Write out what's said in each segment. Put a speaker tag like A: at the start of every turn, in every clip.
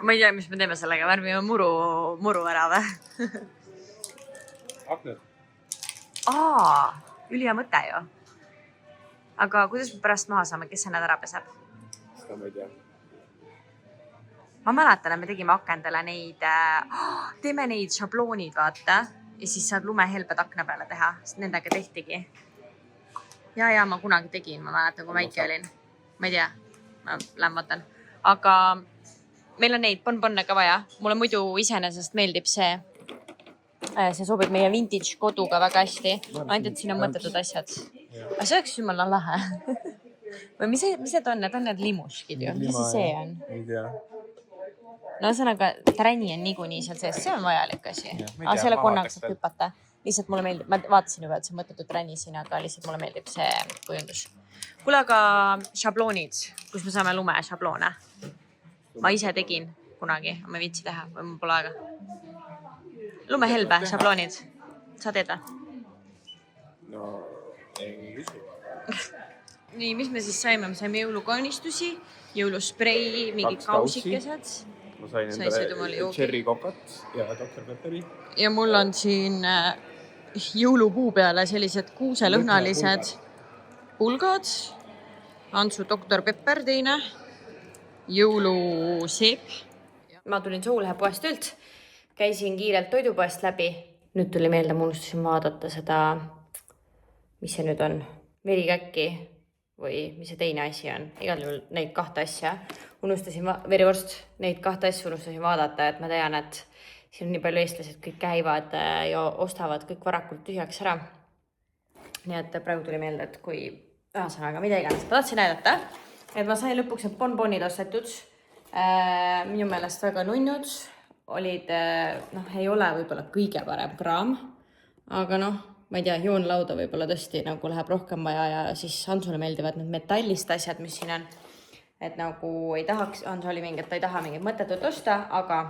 A: Ma ei tea, mis me teeme sellega, värvime muru ära või?
B: Aknad.
A: Ülihea mõte ju. Aga kuidas me pärast maha saame, kes need ära peseb?
B: Seda ma ei tea.
A: Ma mäletan, et me tegime akendele neid, teeme neid šabloonid, vaata. Ja siis saad lumehelbed akna peale teha, sest nendega tehtigi. Ja ma kunagi tegin, ma mäletan, kui väike olin. Ma ei tea, ma lämmatan. Aga meil on neid bonbonne ka vaja. Mulle muidu iseenesest meeldib see sobib meie vintage koduga väga hästi. Ainult, et siin on mõttetud asjad. Aga see oleks jumala lahe. Või mis need on? Need on need limuskid ju. Mis see on?
B: Ei tea.
A: No sõnaga, träni on niikuinii seal sees. See on vajalik asi. Selle konnaga saab hüpata. Lihtsalt mulle meeldib. Ma vaatasin juba, et see mõttetud träni siin, aga lihtsalt mulle meeldib see kujundus. Kuule, aga šabloonid, kus me saame lume šabloone. Ma ise tegin kunagi, ma ei viitsi teha, või mul pole aega. Lumehelbe, šabloonid. Sa teed või?
B: No, ei visu.
A: Nii, mis me siis saime? Me saime jõulukaunistusi, jõulusprei, mingid kausikesed.
B: Ma sain endale cherry kokat ja Dr. Pepperi.
A: Ja mul on siin jõulupuu peale sellised kuuselõhnalised pulgad. Antsu Dr. Pepper teine. Jõuluseep. Ma tulin Soulahe poest töölt. Käisin kiirelt toidupoest läbi. Nüüd tuli meelde, ma unustasin vaadata seda, mis see nüüd on, verikäkki või mis see teine asi on. Igal juhul neid kahte asja. Unustasin verivorst, neid kahte asja unustasin vaadata, et ma tean, et siin on nii palju eestlased, kõik käivad ja ostavad kõik varakult tühjaks ära. Nii et praegu tuli meelde, et kui ühesõnaga mida iganes. Ma tahtsin näidata, et ma sain lõpuks need bonbonid ostetud. Minu meelest väga nunnud. Olid, ei ole võib-olla kõige parem kraam, aga ma ei tea, joonlauda võib-olla tõesti nagu läheb rohkem vaja ja siis Hansule meeldivad need metallist asjad, mis siin on. Et nagu ei tahaks, Hansu oli mingi, et ta ei taha mingit mõttetut osta, aga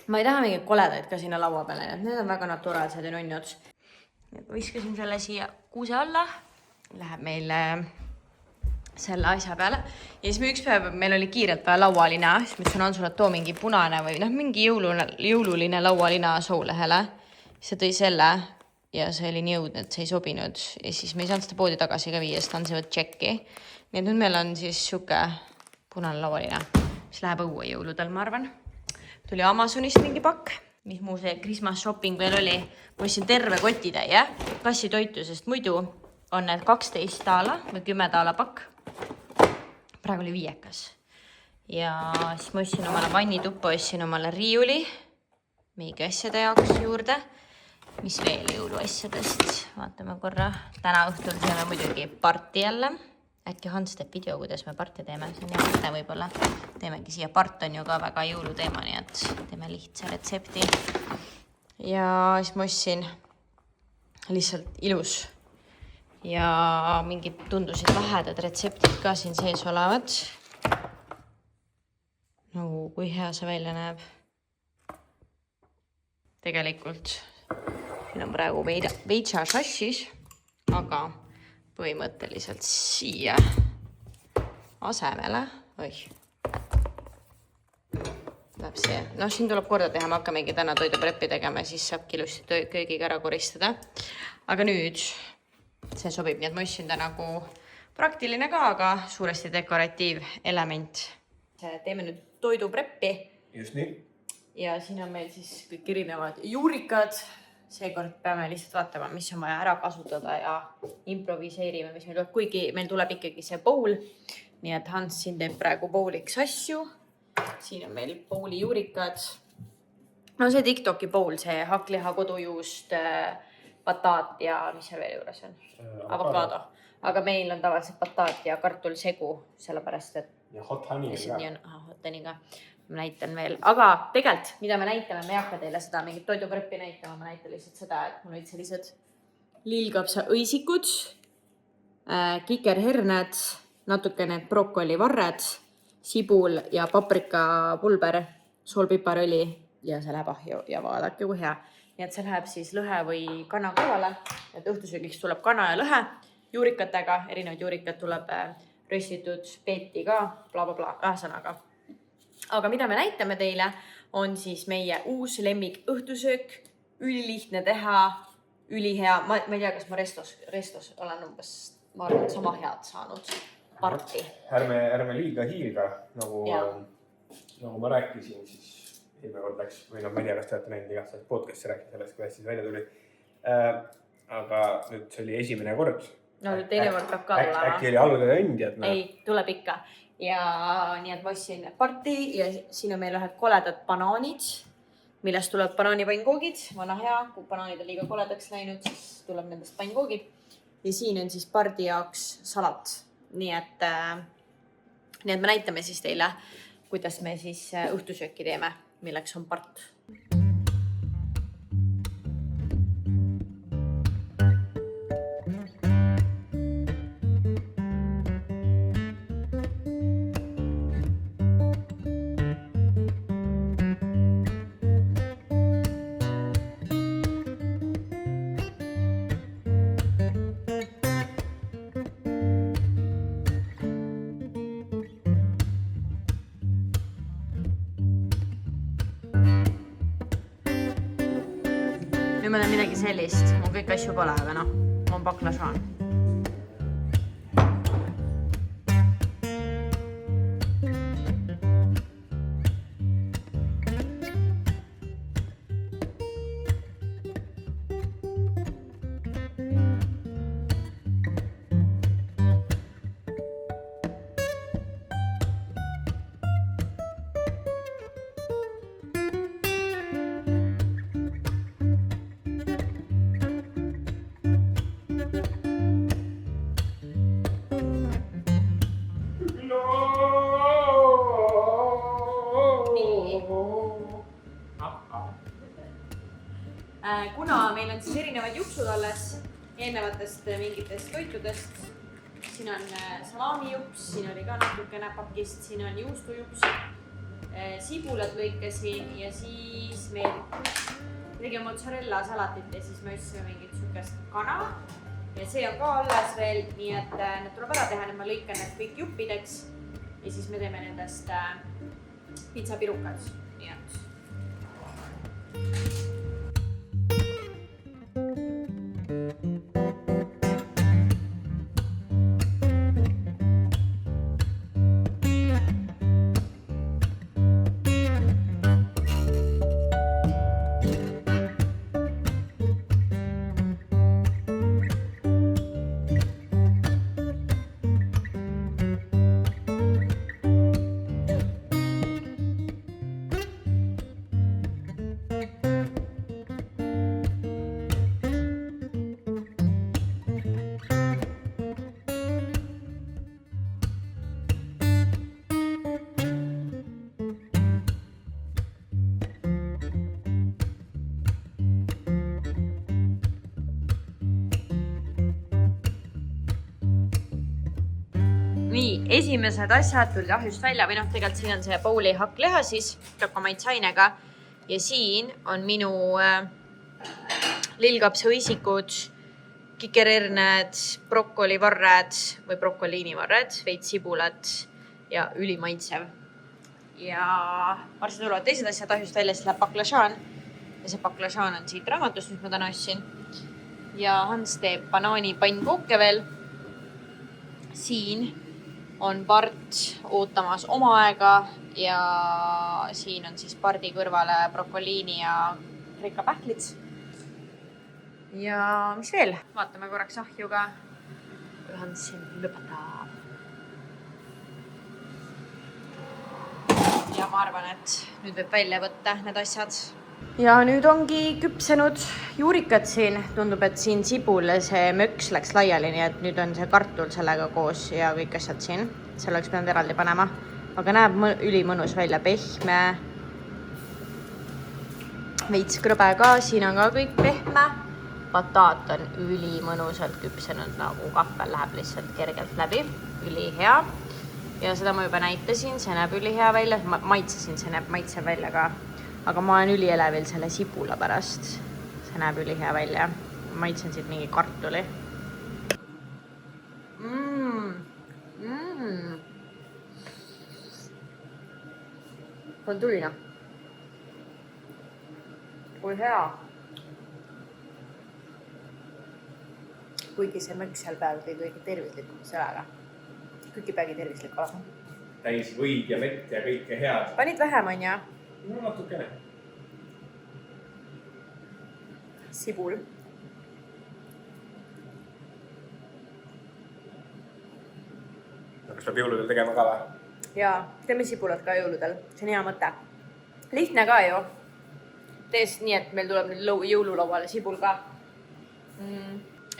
A: ma ei taha mingit koledaid ka sinna laua peale, et need on väga naturaalsed ja nunnud. Viskasin selle siia kuuse alla, läheb meil selle asja peale. Ja siis me üks päev, meil oli kiirelt vaja laualina, siis ma ütlesin Hansule, et too mingi punane või mingi jõululine laualina Soulahele. Siis tõi selle ja see oli nii õudne, et see ei sobinud. Ja siis me ei saanud seda poodi tagasi ka viia, sest Hans ei võt tšekki. Nii et nüüd meil on siis siuke punane laualina, mis läheb õue jõuludel, ma arvan. Tuli Amazonist mingi pakk, mis muu see Christmas shopping veel oli. Ma võtsin terve kotitäie kassitoitu, sest muidu on need 12 taala või 10 taala pakk. Praegu oli 5. Ja siis ma ostsin omale vannituppa, ostsin omale riiuli mingi asjade jaoks juurde. Mis veel jõuluasjadest? Vaatame korra. Täna õhtul teeme muidugi parti jälle. Äkki Hans teeb video, kuidas me parti teeme. See on hea mõte võib-olla. Teemegi siia part on ju ka väga jõuluteema, nii et teeme lihtsa retsepti. Ja siis ma ostsin lihtsalt ilus. Ja mingid tundusid lahedad retseptid ka siin sees olevad. Nagu kui hea see välja näeb. Tegelikult siin on praegu veitsa sassis, aga põhimõtteliselt siia asemele. Läheb see. Siin tuleb korda teha, me hakkamegi täna toidupreppi tegema, siis saabki ilusti köögiga ära koristada. Aga nüüd see sobib, nii et ma ostsin ta nagu praktiline ka, aga suuresti dekoratiivelement. Teeme nüüd toidupreppi.
B: Just nii.
A: Ja siin on meil siis kõik erinevad juurikad. Seekord peame lihtsalt vaatama, mis on vaja ära kasutada ja improviseerime, mis meil tuleb. Kuigi meil tuleb ikkagi see bowl. Nii et Hans siin teeb praegu bowliks asju. Siin on meil bowli juurikad. See TikToki bowl, see hakkliha kodujuust, bataat ja mis seal veel juures on? Avokaado. Aga meil on tavaliselt bataat ja kartul segu, sellepärast, et
B: ja hot honey
A: ka. Hot honey ka. Ma näitan veel. Aga tegelikult, mida me näitame, me ei hakka teile seda mingit toidupreppi näitama. Ma näitan lihtsalt seda, et mul olid sellised lillkapsa õisikud, kikerherned, natukene brokolivarred, sibul ja paprikapulber, soolpiparõli ja see läheb ahju ja vaadake kui hea. Nii et see läheb siis lõhe või kana kõrvale. Et õhtusöögiks tuleb kana ja lõhe juurikatega. Erinevad juurikad tuleb röstitud peeti ka, blablabla, ühesõnaga. aga mida me näitame teile, on siis meie uus lemmik õhtusöök, ülilihtne teha, ülihea. Ma ei tea, kas ma restos olen umbes, ma arvan, sama head saanud parti.
B: Ärme liiga hiilga, nagu ma rääkisin, siis eelmine kord läks, või ma ei tea, kas te olete näinud igatahes podcast'i rääkida sellest, kuidas siis välja tuli. Aga nüüd see oli esimene kord.
A: No teine kord peab ka tulema.
B: Äkki oli algul endid?
A: Ei, tuleb ikka. Ja nii, et ma ostsin parti ja siin on meil ühed koledad banaanid, millest tuleb banaanipankoogid. Vana hea, kui banaanid on liiga koledaks läinud, siis tuleb nendest pankoogid. Ja siin on siis pardi jaoks salat. Nii et me näitame siis teile, kuidas me siis õhtusööki teeme, milleks on part. Nüüd meil on midagi sellist, mul kõik asju pole, aga noh, mul on baklažaan. Kuna meil on siis erinevad juksud alles eelnevatest mingitest toitudest. Siin on salamijups, siin oli ka natukene pakist, siin on juustujups, sibulad lõikasin ja siis meil tegime mozzarella salatit ja siis me ostsime mingit sukest kana. Ja see on ka alles veel, nii et need tuleb ära teha, nüüd ma lõikan need kõik juppideks ja siis me teeme nendest pizzapirukad. Nii et nii, esimesed asjad tulid ahjust välja või noh, tegelikult siin on see bouli hakkliha siis tokomaitsainega ja siin on minu lillkapsaõisikud, kikererned, brokkolivarred või brokkoliinivarred, veits sibulat ja ülimaitsev. Ja varsti tulevad teised asjad ahjust välja, siis läheb baklažaan ja see baklažaan on siit raamatust, mis ma täna ostsin. Ja Hans teeb banaanipannkuuke veel. Siin on part ootamas oma aega ja siin on siis pardi kõrvale brokoliini ja rikapähklid. Ja mis veel? Vaatame korraks ahjuga, kui Hans siin lõpetab. Ja ma arvan, et nüüd võib välja võtta need asjad. Ja nüüd ongi küpsenud juurikad siin. Tundub, et siin sibul see möks läks laiali, nii et nüüd on see kartul sellega koos ja kõik asjad siin. Seal oleks pidanud eraldi panema. Aga näeb ülimõnus välja, pehme. Veits krõbe ka, siin on ka kõik pehme. Bataat on ülimõnusalt küpsenud, nagu kahvel läheb lihtsalt kergelt läbi. Ülihea. Ja seda ma juba näitasin, see näeb ülihea välja. Ma maitsesin, see näeb maitsev välja ka. Aga ma olen ülielevil selle sibula pärast. See näeb ülihea välja. Maitsen siit mingi kartuli. on tulina. Kui hea. Kuigi see möks seal peal kõige tervislikum sellega. Kuigi peagi tervislik olema.
B: Täis võid ja vett ja kõike head.
A: Panid vähem, on ja?
B: No natukene.
A: Sibul.
B: No, kas peab jõuludel tegema ka või?
A: Jaa, teeme sibulat ka jõuludel. See on hea mõte. Lihtne ka ju. Tees nii, et meil tuleb nüüd jõululauale sibul ka.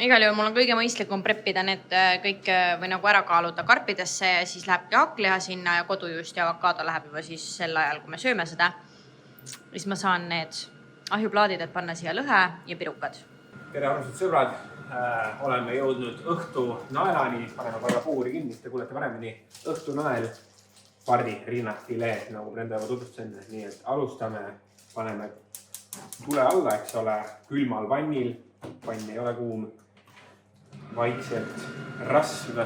A: Igal juhul mul on kõige mõistlikum preppida need kõik või nagu ära kaaluda karpidesse ja siis lähebki hakkliha sinna ja kodujuust ja avokaado läheb juba siis sel ajal, kui me sööme seda. Siis ma saan need ahjuplaadid, et panna siia lõhe ja pirukad.
B: Tere armsad sõbrad, oleme jõudnud õhtu naelani, paneme korra puuri kinni, te kuulete paremini. Õhtu nael, pardi, rinnafilee, nagu Brenda juba tutvustasin, nii et alustame, paneme tule alla, eks ole, külmal pannil, pann ei ole kuum, vaikselt rasv,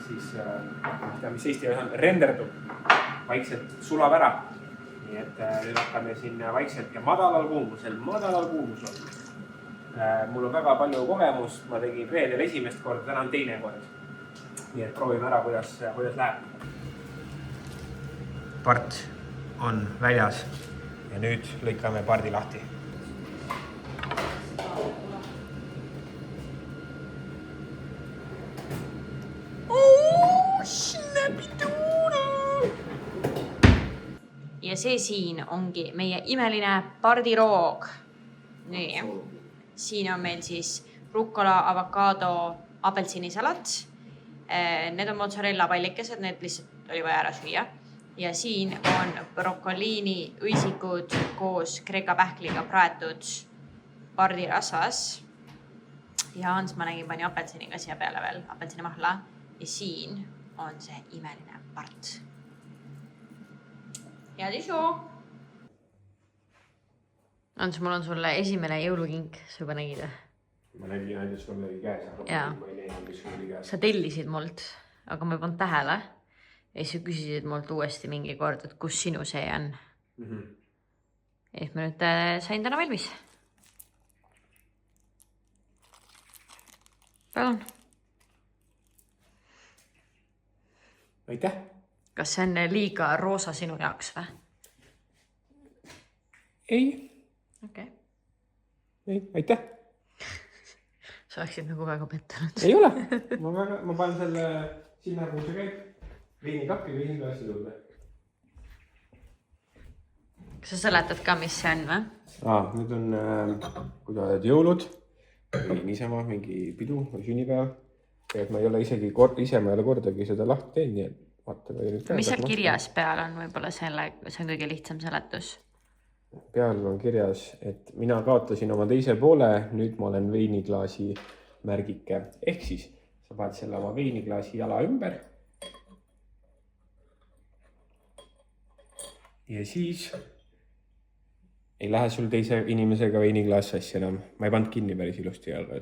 B: siis, mis Eesti on, renderdub, vaikselt sulab ära. Nii et nüüd hakkame siin vaikselt ja madalal kuumusel. Mul on väga palju kogemust, ma tegin reedel esimest korda, täna on teine kord. Nii et proovime ära, kuidas läheb. Part on väljas ja nüüd lõikame pardi lahti. Ja see siin ongi meie imeline pardiroog. Nii. Siin on meil siis rukola, avokaado, apelsinisalat. Need on mozzarella pallikesed, need lihtsalt oli vaja ära süüa. Ja siin on brokoliini õisikud koos kreeka pähkliga praetud pardirasvas. Ja Hans ma nägin pani apelsiniga siia peale veel, apelsinimahla. Ja siin on see imeline part. Head isu! Hans, mul on sulle esimene jõulukink, sa juba nägid? Ma nägin ainult, et sul on midagi käes, aga ma ei näinud, mis sul oli käes.
A: Sa tellisid mult, aga ma ei pannud tähele. Ja siis küsisid mult uuesti mingi kord, et kus sinu see on. Ja siis ma nüüd sain täna valmis. Palun.
B: Aitäh!
A: Kas see on liiga roosa sinu jaoks või?
B: Ei.
A: Okei.
B: Ei, aitäh!
A: Sa oleksid nagu väga pettunud.
B: Ei ole. Ma panen selle sinna, kui see käib. Veinikappi või hinglassi juurde.
A: Kas sa seletad ka, mis see on või?
B: Nüüd on, kui ta oled jõulud või niisama mingi pidu või sünnipäev. Et ma ei ole isegi kordagi seda lahti teinud, nii et vaatame nüüd ka.
A: Mis seal kirjas peal on võib-olla see on kõige lihtsam seletus?
B: Peal on kirjas, et mina kaotasin oma teise poole, nüüd ma olen veiniklaasi märgike. Ehk siis sa paned selle oma veiniklaasi jala ümber. Ja siis ei lähe sul teise inimesega veiniklaas sassi enam. Ma ei pannud kinni päris ilusti alla.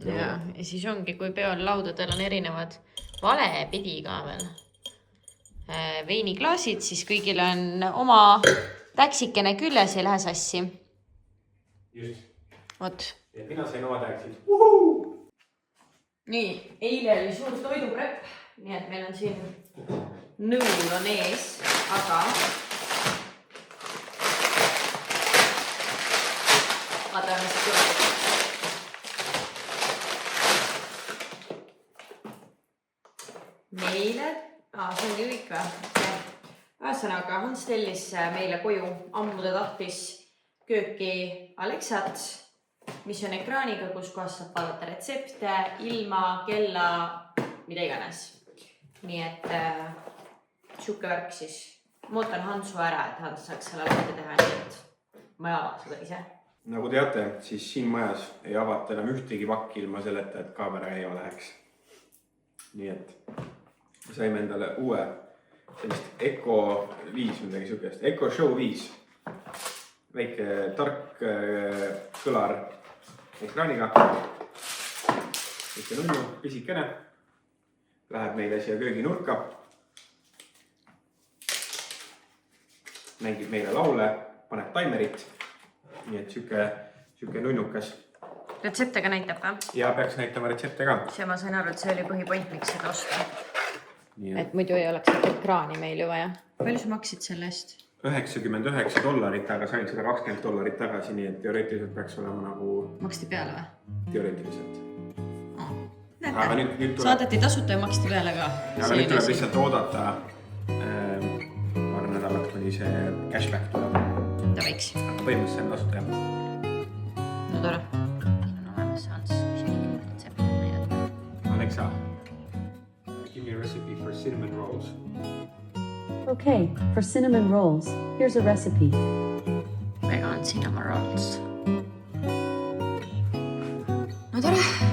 A: Ja siis ongi, kui peol laudadel on erinevad valepidi ka veel veiniklaasid, siis kõigil on oma täksikene küljes ei lähe sassi.
B: Just.
A: Vot.
B: Ja mina sain oma täksid.
A: Nii, eile oli suur toiduprepp, nii et meil on siin nõul on ees, aga vaatame, mis tuleb. Meile, see ongi kõik või? Ühesõnaga, Hans tellis meile koju ammu ta tahtis kööki Alexat, mis on ekraaniga, kus kohas saab vaadata retsepte, ilma, kella, mida iganes. Nii et siuke värk siis. Ma ootan Hansu ära, et Hans saaks selle lahti teha, nii et ma ei ava seda ise.
B: Nagu teate, siis siin majas ei avata enam ühtegi pakki ilma selleta, et kaamera käima läheks. Nii et saime endale uue sellist Eco 5 midagi sükest. Eco Show 5. Väike tark kõlar ekraaniga. Väike nunnu, pisikene. Läheb meile siia kööginurka. mängib meile laule, paneb taimerit. Nii et siuke nunnukas.
A: Retsepte ka näitab ka?
B: Ja peaks näitama retsepte ka.
A: See ma sain aru, et see oli põhipoint, miks seda osta.
B: Nii
A: et muidu ei oleks ekraani meil ju vaja. Palju sa maksid selle eest?
B: $99, aga sain $120 tagasi, nii et teoreetiliselt peaks olema nagu...
A: Maksti peale või?
B: Teoreetiliselt.
A: Aga nüüd tuleb... Saadeti tasuta ja maksti peale ka.
B: Aga nüüd tuleb lihtsalt oodata paar nädalat, kuni see cashback tuleb.
A: Ta võiks.
B: Aga põhimõtteliselt on tasuta jah.
A: No tore. Siin on olemas Hans, mis on ikka retseptid näidata.
B: Alexa, give me a recipe for cinnamon rolls.
C: Okay, for cinnamon rolls, here's a recipe.
A: Vegan cinnamon rolls. No tore.